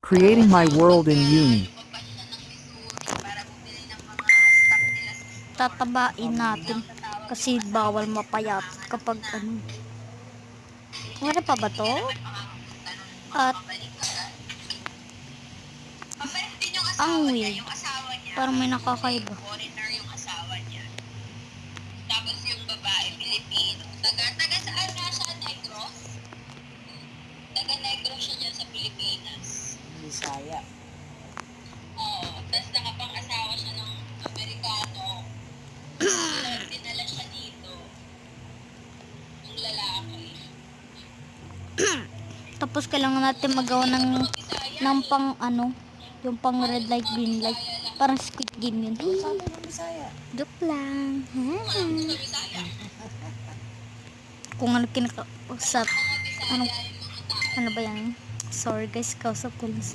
Creating my world in Uni. Tatabain natin kasi bawal mapayat kapag ano. Ano pa ba to? At ang weird. Parang may nakakaiba. Foreigner yung asawa niya. Tapos yung babae, Pilipino. Taga saan nga siya? Negros? Taga-Negros siya dyan sa Pilipinas. Bisaya. Oo. Tapos nakapang-asawa siya ng Amerikano. Dinala siya dito. Yung lalaki. Tapos kailangan natin magawa ng pang ano, yung pang red light, green light. Parang Squid Game yun. Sabi ng Bisaya. Joke lang. Sa Bisaya. Kung ano kinakausap. Ano ba yan? Sorry guys, kausap ko lang si